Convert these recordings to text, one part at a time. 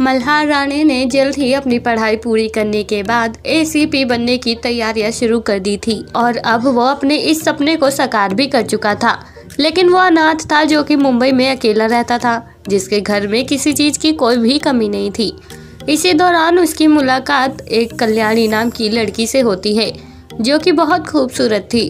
मल्हार राणे ने जल्द ही अपनी पढ़ाई पूरी करने के बाद एसीपी बनने की तैयारियां शुरू कर दी थी और अब वो अपने इस सपने को साकार भी कर चुका था। लेकिन वो अनाथ था जो कि मुंबई में अकेला रहता था, जिसके घर में किसी चीज की कोई भी कमी नहीं थी। इसी दौरान उसकी मुलाकात एक कल्याणी नाम की लड़की से होती है जो कि बहुत खूबसूरत थी।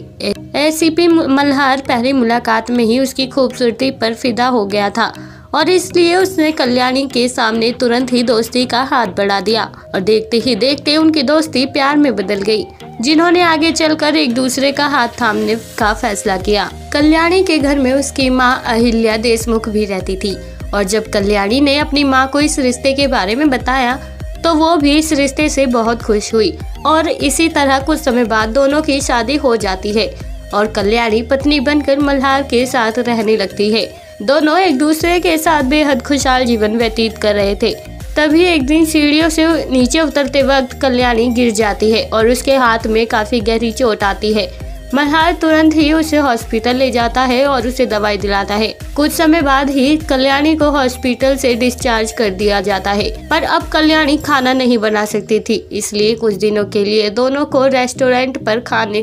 एसीपी मल्हार पहली मुलाकात में ही उसकी खूबसूरती पर फिदा हो गया था और इसलिए उसने कल्याणी के सामने तुरंत ही दोस्ती का हाथ बढ़ा दिया और देखते ही देखते उनकी दोस्ती प्यार में बदल गई, जिन्होंने आगे चलकर एक दूसरे का हाथ थामने का फैसला किया। कल्याणी के घर में उसकी मां अहिल्या देशमुख भी रहती थी और जब कल्याणी ने अपनी मां को इस रिश्ते के बारे में बताया तो वो भी इस रिश्ते से बहुत खुश हुई और इसी तरह कुछ समय बाद दोनों की शादी हो जाती है और कल्याणी पत्नी बनकर मल्हार के साथ रहने लगती है। दोनों एक दूसरे के साथ बेहद खुशहाल जीवन व्यतीत कर रहे थे। तभी एक दिन सीढ़ियों से नीचे उतरते वक्त कल्याणी गिर जाती है और उसके हाथ में काफी गहरी चोट आती है। मल्हार तुरंत ही उसे हॉस्पिटल ले जाता है और उसे दवाई दिलाता है। कुछ समय बाद ही कल्याणी को हॉस्पिटल से डिस्चार्ज कर दिया जाता है, पर अब कल्याणी खाना नहीं बना सकती थी, इसलिए कुछ दिनों के लिए दोनों को रेस्टोरेंट पर खाने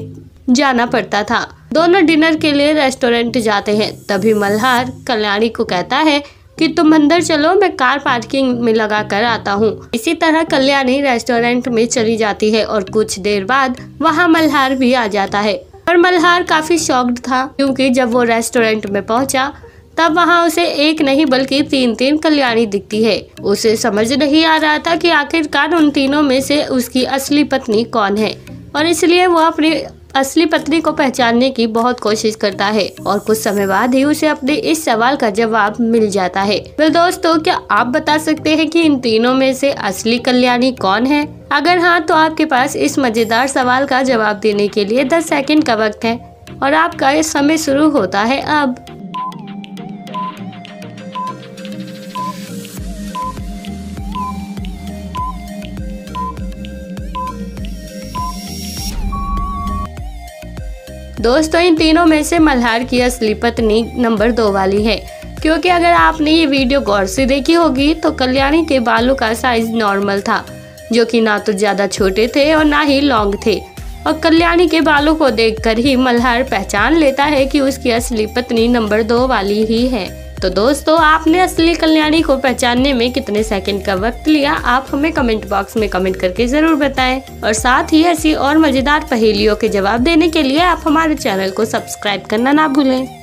जाना पड़ता था। दोनों डिनर के लिए रेस्टोरेंट जाते हैं। तभी मल्हार कल्याणी को कहता है कि तुम अंदर चलो, मैं कार पार्किंग में लगा कर आता हूँ। इसी तरह कल्याणी रेस्टोरेंट में चली जाती है और कुछ देर बाद वहाँ मल्हार भी आ जाता है। पर मल्हार काफी शॉक्ड था क्योंकि जब वो रेस्टोरेंट में पहुंचा तब वहां उसे एक नहीं बल्कि तीन कल्याणी दिखती है। उसे समझ नहीं आ रहा था कि आखिरकार उन तीनों में से उसकी असली पत्नी कौन है और इसलिए वो अपनी असली पत्नी को पहचानने की बहुत कोशिश करता है और कुछ समय बाद ही उसे अपने इस सवाल का जवाब मिल जाता है। तो दोस्तों, क्या आप बता सकते हैं कि इन तीनों में से असली कल्याणी कौन है? अगर हाँ तो आपके पास इस मजेदार सवाल का जवाब देने के लिए 10 सेकंड का वक्त है और आपका ये समय शुरू होता है अब। दोस्तों, इन तीनों में से मल्हार की असली पत्नी नंबर 2 वाली है, क्योंकि अगर आपने ये वीडियो गौर से देखी होगी तो कल्याणी के बालों का साइज नॉर्मल था, जो कि ना तो ज्यादा छोटे थे और ना ही लॉन्ग थे और कल्याणी के बालों को देखकर ही मल्हार पहचान लेता है कि उसकी असली पत्नी नंबर 2 वाली ही है। तो दोस्तों, आपने असली कल्याणी को पहचानने में कितने सेकंड का वक्त लिया, आप हमें कमेंट बॉक्स में कमेंट करके जरूर बताएं और साथ ही ऐसी और मजेदार पहेलियों के जवाब देने के लिए आप हमारे चैनल को सब्सक्राइब करना ना भूलें।